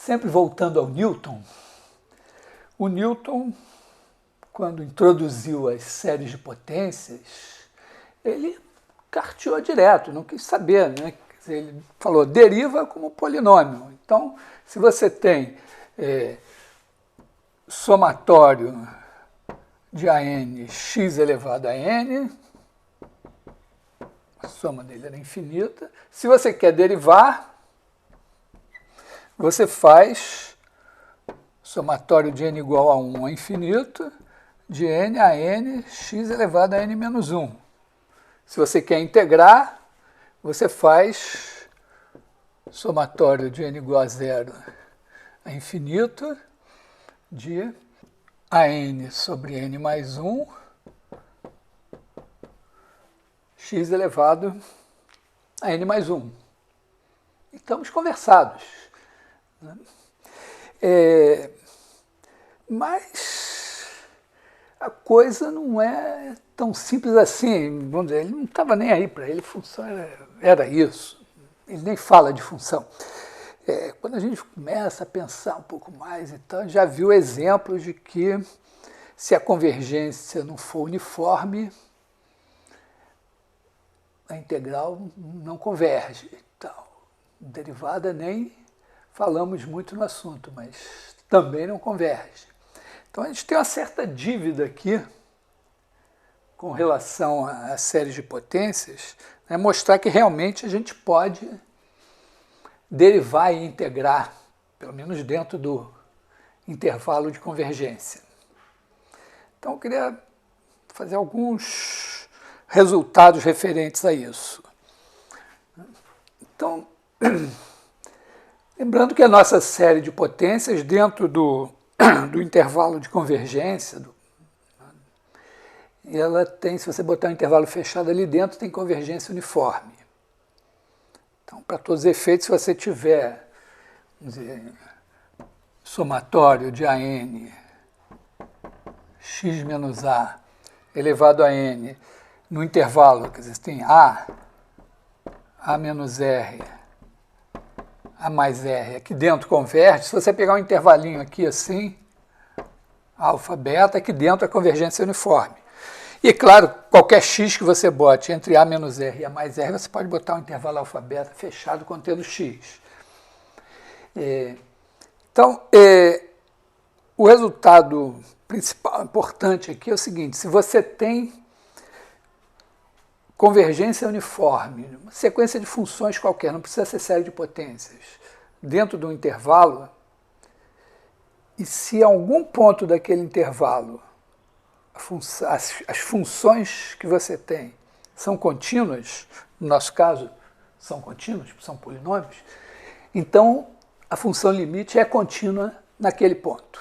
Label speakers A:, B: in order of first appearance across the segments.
A: Sempre voltando ao Newton, o Newton, quando introduziu as séries de potências, ele carteou direto, não quis saber, né? Quer dizer, ele falou, deriva como polinômio. Então, se você tem somatório de AN x elevado a n, a soma dele era infinita. Se você quer derivar, você faz somatório de n igual a 1 a infinito, de n a n, x elevado a n menos 1. Se você quer integrar, você faz somatório de n igual a 0 a infinito, de a n sobre n mais 1, x elevado a n mais 1. E estamos conversados. Mas a coisa não é tão simples assim. Vamos dizer, ele não estava nem aí para ele, função era isso. Ele nem fala de função. Quando a gente começa a pensar um pouco mais, então, já viu exemplos de que se a convergência não for uniforme, a integral não converge. Então, derivada nem falamos muito no assunto, mas também não converge. Então a gente tem uma certa dívida aqui com relação às séries de potências, né, mostrar que realmente a gente pode derivar e integrar, pelo menos dentro do intervalo de convergência. Então eu queria fazer alguns resultados referentes a isso. Então, lembrando que a nossa série de potências dentro do intervalo de convergência, ela tem, se você botar um intervalo fechado ali dentro, tem convergência uniforme. Então, para todos os efeitos, se você tiver, vamos dizer, somatório de AN, x menos A, elevado a n, no intervalo, quer dizer, você tem A menos R, A mais R, aqui dentro converge. Se você pegar um intervalinho aqui assim, alfa, beta, aqui dentro é convergência uniforme. E, claro, qualquer x que você bote entre A menos R e A mais R, você pode botar um intervalo alfa, beta fechado contendo x. Então, o resultado principal, importante aqui é o seguinte: se você tem convergência uniforme, uma sequência de funções qualquer, não precisa ser série de potências, dentro do intervalo, e se a algum ponto daquele intervalo as funções que você tem são contínuas, no nosso caso são contínuas, são polinômios, então a função limite é contínua naquele ponto.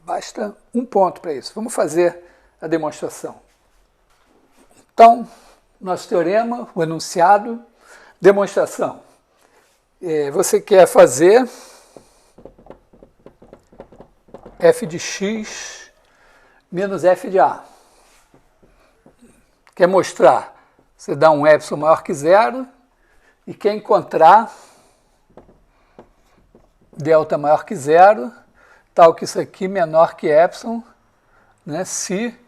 A: Basta um ponto para isso. Vamos fazer a demonstração. Então, nosso teorema, o enunciado, demonstração. Você quer fazer f de x menos f de a. Quer mostrar, você dá um epsilon maior que zero e quer encontrar delta maior que zero, tal que isso aqui menor que epsilon, né, se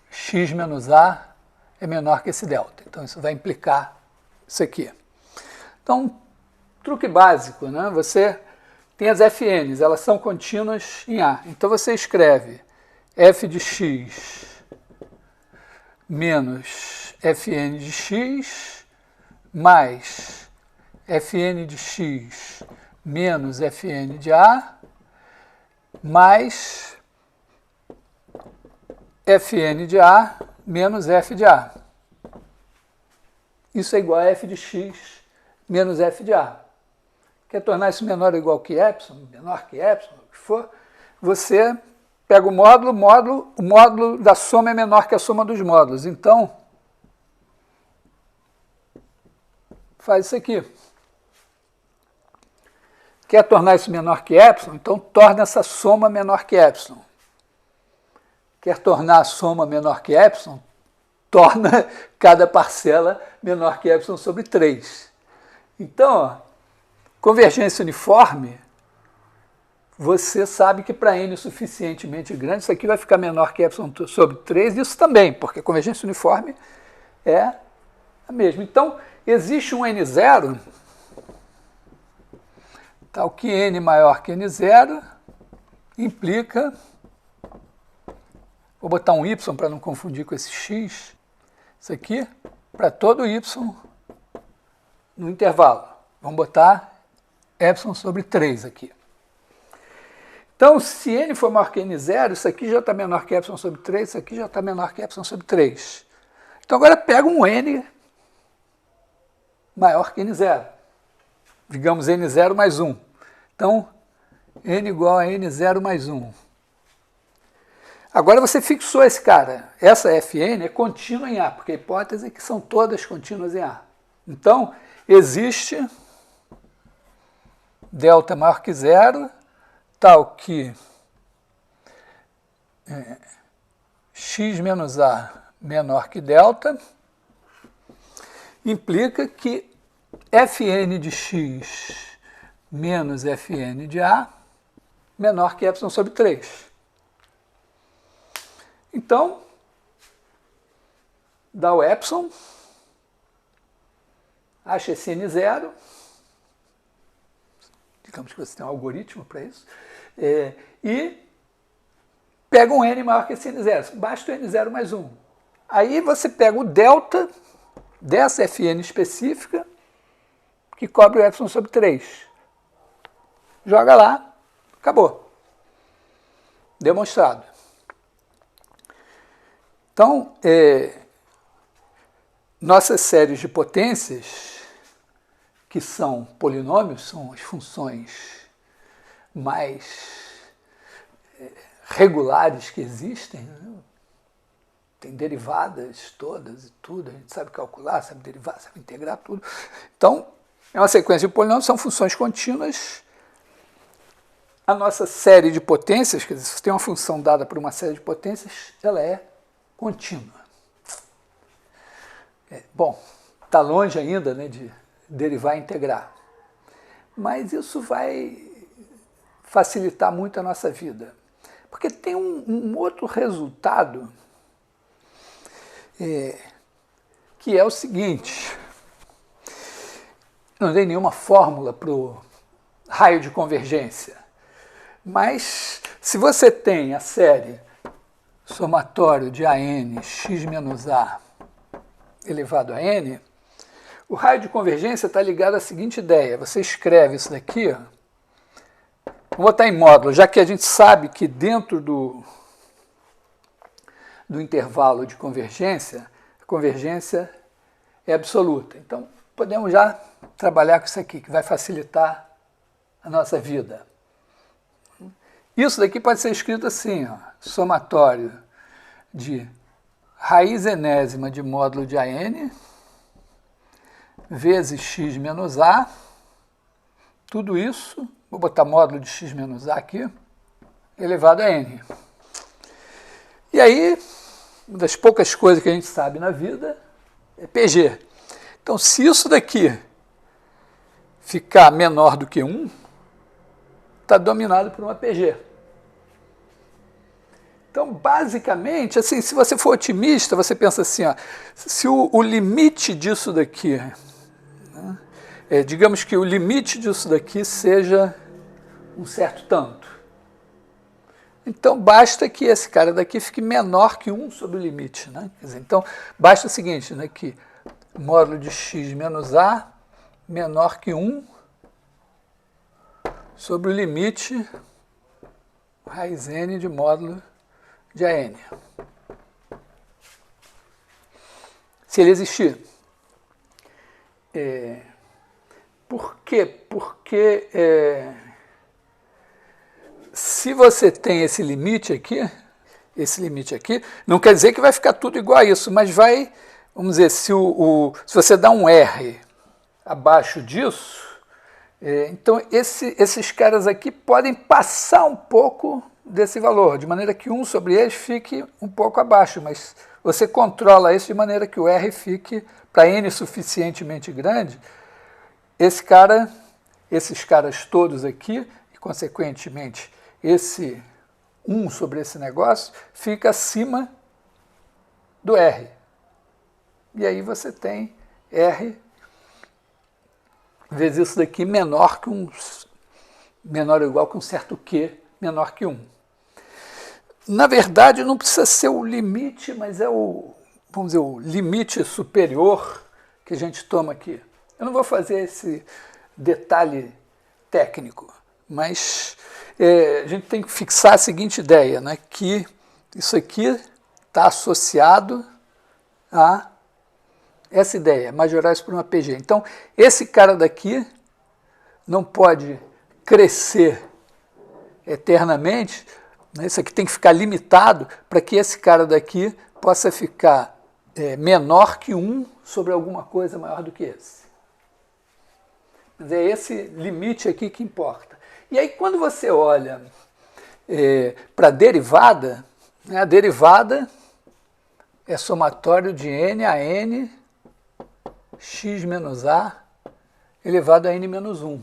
A: x menos a é menor que esse delta. Então isso vai implicar isso aqui. Então, truque básico, né? Você tem as fn's, elas são contínuas em A. Então você escreve f de x menos fn de x mais fn de x menos fn de A mais fn de A menos f de A. Isso é igual a f de x menos f de A. Quer tornar isso menor ou igual que epsilon, menor que epsilon, o que for, você pega o módulo da soma é menor que a soma dos módulos. Então, faz isso aqui. Quer tornar isso menor que epsilon? Então, torna essa soma menor que epsilon. Quer tornar a soma menor que epsilon? Torna cada parcela menor que epsilon sobre 3. Então, ó, Convergência uniforme, você sabe que para n suficientemente grande, isso aqui vai ficar menor que epsilon sobre 3, isso também, porque a convergência uniforme é a mesma. Então, existe um n0, tal que n maior que n0, implica, vou botar um y para não confundir com esse x, isso aqui, para todo y no intervalo. Vamos botar epsilon sobre 3 aqui. Então, se n for maior que n0, isso aqui já está menor que epsilon sobre 3, isso aqui já está menor que epsilon sobre 3. Então, agora pega um n maior que n0. Digamos n0 mais 1. Então, n igual a n0 mais 1. Agora você fixou esse cara. Essa Fn é contínua em A, porque a hipótese é que são todas contínuas em A. Então, existe delta maior que 0, tal que x menos A menor que delta, implica que Fn de x menos Fn de A menor que epsilon sobre 3. Então, dá o epsilon, acha esse n0, digamos que você tem um algoritmo para isso, e pega um n maior que esse n0, basta o n0 mais 1. Aí você pega o delta dessa Fn específica, que cobre o epsilon sobre 3. Joga lá, acabou. Demonstrado. Então, nossas séries de potências, que são polinômios, são as funções mais regulares que existem, né? Tem derivadas todas e tudo, a gente sabe calcular, sabe derivar, sabe integrar tudo. Então, é uma sequência de polinômios, são funções contínuas. A nossa série de potências, quer dizer, se tem uma função dada por uma série de potências, ela é contínua. Bom, está longe ainda, né, de derivar e integrar. Mas isso vai facilitar muito a nossa vida. Porque tem um outro resultado, que é o seguinte: não dei nenhuma fórmula para o raio de convergência, mas se você tem a série somatório de AN x menos A elevado a N, o raio de convergência está ligado à seguinte ideia: você escreve isso daqui, ó, vou botar em módulo, já que a gente sabe que dentro do intervalo de convergência, a convergência é absoluta. Então, podemos já trabalhar com isso aqui, que vai facilitar a nossa vida. Isso daqui pode ser escrito assim, ó, somatório de raiz enésima de módulo de AN vezes x menos A, tudo isso, vou botar módulo de x menos A aqui, elevado a N. E aí, uma das poucas coisas que a gente sabe na vida é PG. Então, se isso daqui ficar menor do que 1, está dominado por uma PG. Então, basicamente, assim, se você for otimista, você pensa assim, ó, se o limite disso daqui, né, digamos que o limite disso daqui seja um certo tanto. Então, basta que esse cara daqui fique menor que 1 sobre o limite. Né? Quer dizer, então, basta o seguinte, né, que módulo de x menos A menor que 1 sobre o limite raiz n de módulo de AN. Se ele existir. Por quê? Porque se você tem esse limite aqui, não quer dizer que vai ficar tudo igual a isso, mas vai, vamos dizer, se você dá um R abaixo disso, então esses caras aqui podem passar um pouco desse valor, de maneira que 1 sobre eles fique um pouco abaixo, mas você controla isso de maneira que o R fique, para n suficientemente grande, esse cara esses caras todos aqui, e consequentemente esse 1 sobre esse negócio, fica acima do R. E aí você tem R vezes isso daqui menor ou igual que um certo Q menor que 1. Na verdade, não precisa ser o limite, mas é vamos dizer, o limite superior que a gente toma aqui. Eu não vou fazer esse detalhe técnico, mas a gente tem que fixar a seguinte ideia, né, que isso aqui está associado a essa ideia, majorar isso por uma PG. Então, esse cara daqui não pode crescer eternamente, né? Isso aqui tem que ficar limitado para que esse cara daqui possa ficar menor que 1 sobre alguma coisa maior do que esse. Mas é esse limite aqui que importa. E aí, quando você olha para a derivada, né, a derivada é somatório de n a n x menos a elevado a n menos 1.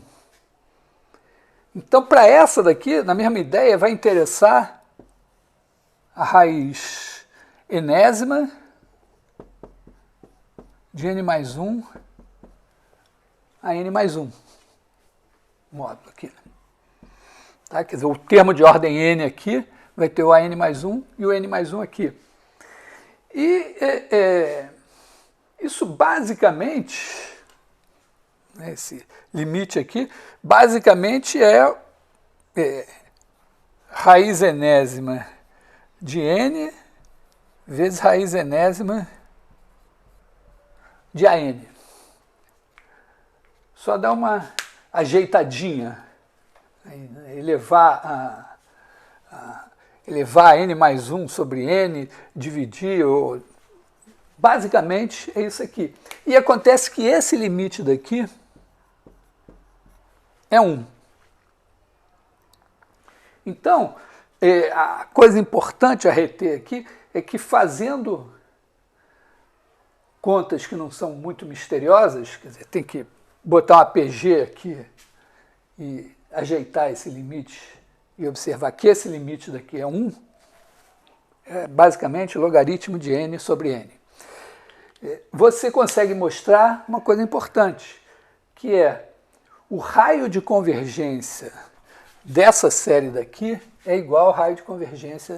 A: Então, para essa daqui, na mesma ideia, vai interessar a raiz enésima de n mais 1 a n mais 1. Módulo aqui. Tá? Quer dizer, o termo de ordem n aqui vai ter o an mais 1 e o n mais 1 aqui. E isso basicamente, esse limite aqui, basicamente é raiz enésima de n vezes raiz enésima de an. Só dá uma ajeitadinha, elevar a n mais 1 sobre n, dividir, basicamente é isso aqui. E acontece que esse limite daqui é 1. Então, a coisa importante a reter aqui é que fazendo contas que não são muito misteriosas, quer dizer, tem que botar uma PG aqui e ajeitar esse limite e observar que esse limite daqui é 1, é basicamente logaritmo de n sobre n. Você consegue mostrar uma coisa importante, que é o raio de convergência dessa série daqui é igual ao raio de convergência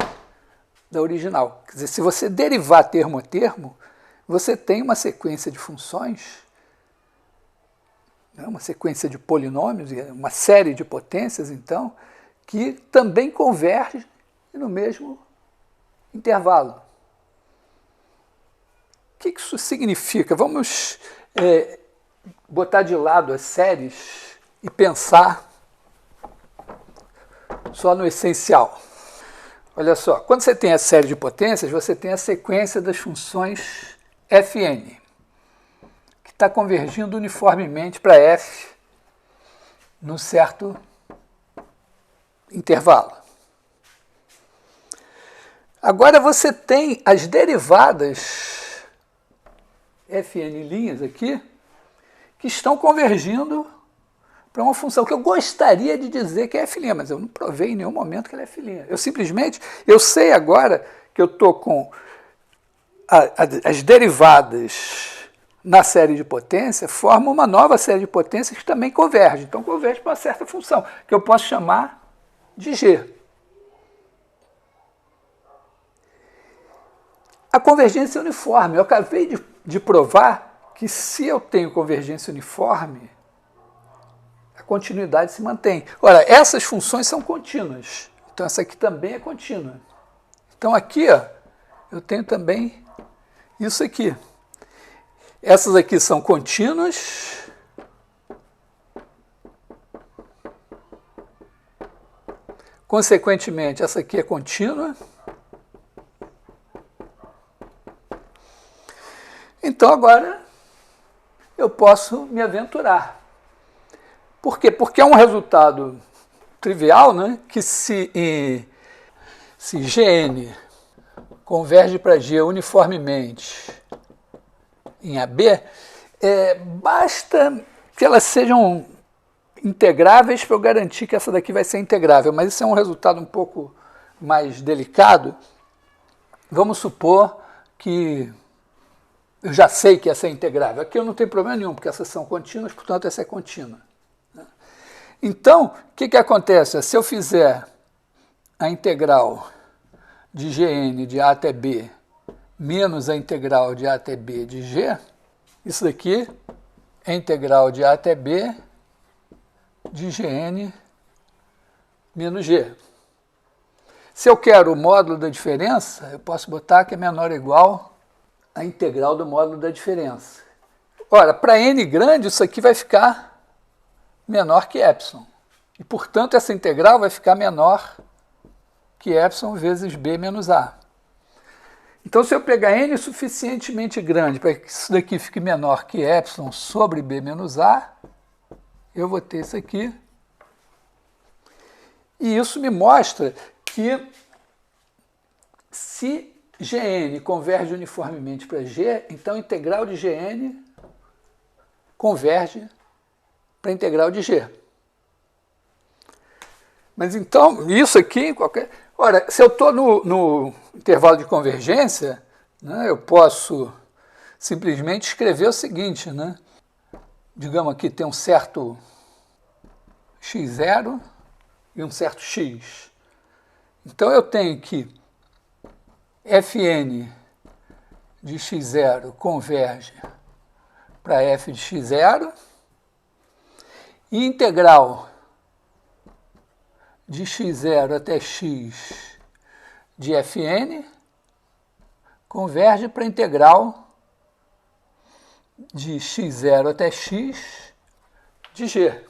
A: da original. Quer dizer, se você derivar termo a termo, você tem uma sequência de funções, né, uma sequência de polinômios, uma série de potências, então, que também converge no mesmo intervalo. O que isso significa? Vamos botar de lado as séries e pensar só no essencial. Olha só, quando você tem a série de potências, você tem a sequência das funções fn, que está convergindo uniformemente para f num certo intervalo. Agora você tem as derivadas fn' aqui, que estão convergindo para uma função que eu gostaria de dizer que é f', mas eu não provei em nenhum momento que ela é f'. Eu sei agora que eu estou com as derivadas na série de potência, formam uma nova série de potências que também converge. Então converge para uma certa função, que eu posso chamar de g. A convergência é uniforme. Eu acabei de provar que se eu tenho convergência uniforme, a continuidade se mantém. Ora, essas funções são contínuas. Então, essa aqui também é contínua. Então, aqui, ó, eu tenho também isso aqui. Essas aqui são contínuas. Consequentemente, essa aqui é contínua. Então, agora, eu posso me aventurar. Por quê? Porque é um resultado trivial, né? Que se Gn converge para G uniformemente em AB, basta que elas sejam integráveis para eu garantir que essa daqui vai ser integrável, mas isso é um resultado um pouco mais delicado. Vamos supor que eu já sei que essa é integrável. Aqui eu não tenho problema nenhum, porque essas são contínuas, portanto essa é contínua. Então, o que acontece? Se eu fizer a integral de Gn de A até B menos a integral de A até B de G, isso daqui é a integral de A até B de Gn menos G. Se eu quero o módulo da diferença, eu posso botar que é menor ou igual à integral do módulo da diferença. Ora, para n grande, isso aqui vai ficar menor que epsilon. E, portanto, essa integral vai ficar menor que epsilon vezes b menos a. Então, se eu pegar n suficientemente grande para que isso daqui fique menor que epsilon sobre b menos a, eu vou ter isso aqui. E isso me mostra que se Gn converge uniformemente para G, então a integral de Gn converge para a integral de G. Mas então, isso aqui, ora, se eu estou no intervalo de convergência, né, eu posso simplesmente escrever o seguinte, né? Digamos aqui tem um certo x0 e um certo x. Então eu tenho que Fn de x0 converge para f de x0 e integral de x0 até x de Fn converge para a integral de x0 até x de G.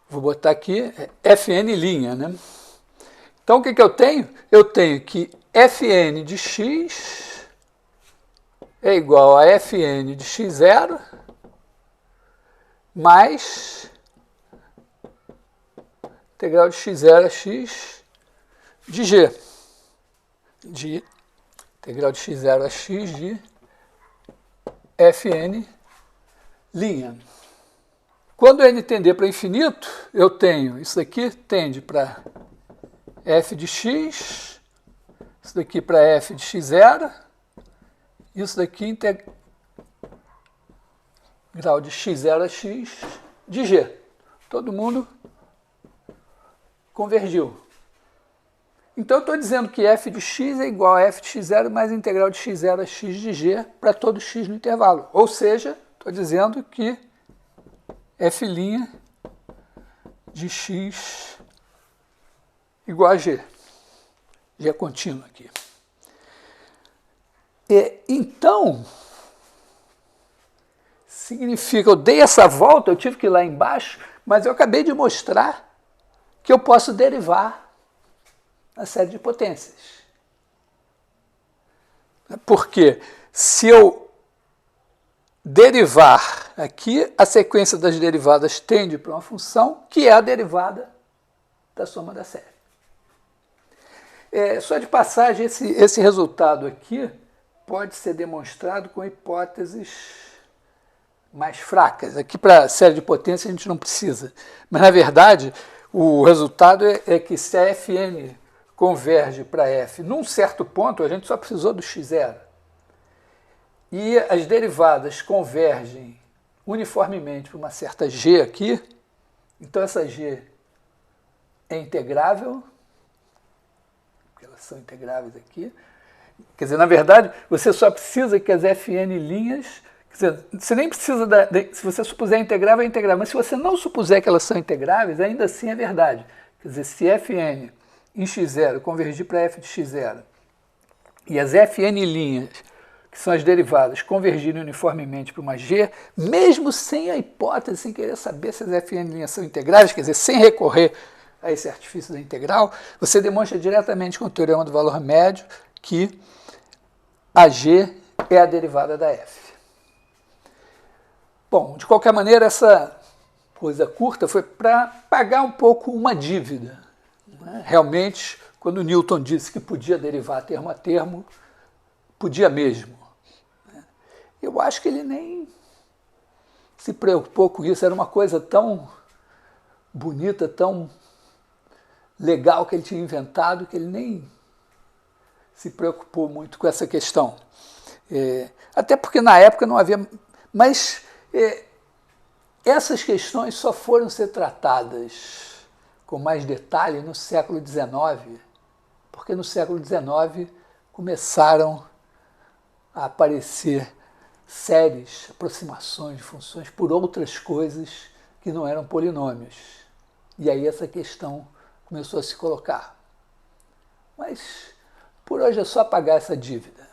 A: Vou botar aqui Fn', né? Então, o que eu tenho? Eu tenho que Fn de x é igual a Fn de x0 mais integral de x0 a x de G. De integral de x0 a x de Fn'. Quando n tender para infinito, eu tenho, isso daqui tende para f de x, isso daqui para f de x0, isso daqui integral de x0 a x de G. Todo mundo convergiu. Então, eu estou dizendo que f de x é igual a f de x0 mais a integral de x0 a x de G para todo x no intervalo. Ou seja, estou dizendo que f' de x igual a G. G é contínuo aqui. Então, significa, eu dei essa volta, eu tive que ir lá embaixo, mas eu acabei de mostrar que eu posso derivar a série de potências. Porque se eu derivar aqui, a sequência das derivadas tende para uma função que é a derivada da soma da série. Só de passagem, esse resultado aqui pode ser demonstrado com hipóteses mais fracas. Aqui, para a série de potência, a gente não precisa. Mas, na verdade, o resultado é que se a Fn converge para f num certo ponto, a gente só precisou do x0. E as derivadas convergem uniformemente para uma certa g aqui, então essa g é integrável, porque elas são integráveis aqui. Quer dizer, na verdade, você só precisa que as Fn', quer dizer, você nem precisa, se você supuser integrável, é integrável, mas se você não supuser que elas são integráveis, ainda assim é verdade. Quer dizer, se Fn em x0 convergir para f de x0 e as Fn', que são as derivadas, convergirem uniformemente para uma g, mesmo sem a hipótese, sem querer saber se as Fn' são integrais, quer dizer, sem recorrer a esse artifício da integral, você demonstra diretamente com o teorema do valor médio que a g é a derivada da f. Bom, de qualquer maneira, essa coisa curta foi para pagar um pouco uma dívida. Realmente, quando Newton disse que podia derivar termo a termo, podia mesmo. Eu acho que ele se preocupou com isso, era uma coisa tão bonita, tão legal que ele tinha inventado, que ele nem se preocupou muito com essa questão. Até porque na época não havia... Mas essas questões só foram ser tratadas com mais detalhe no século XIX, porque no século XIX começaram a aparecer séries, aproximações de funções por outras coisas que não eram polinômios. E aí essa questão começou a se colocar. Mas por hoje é só pagar essa dívida.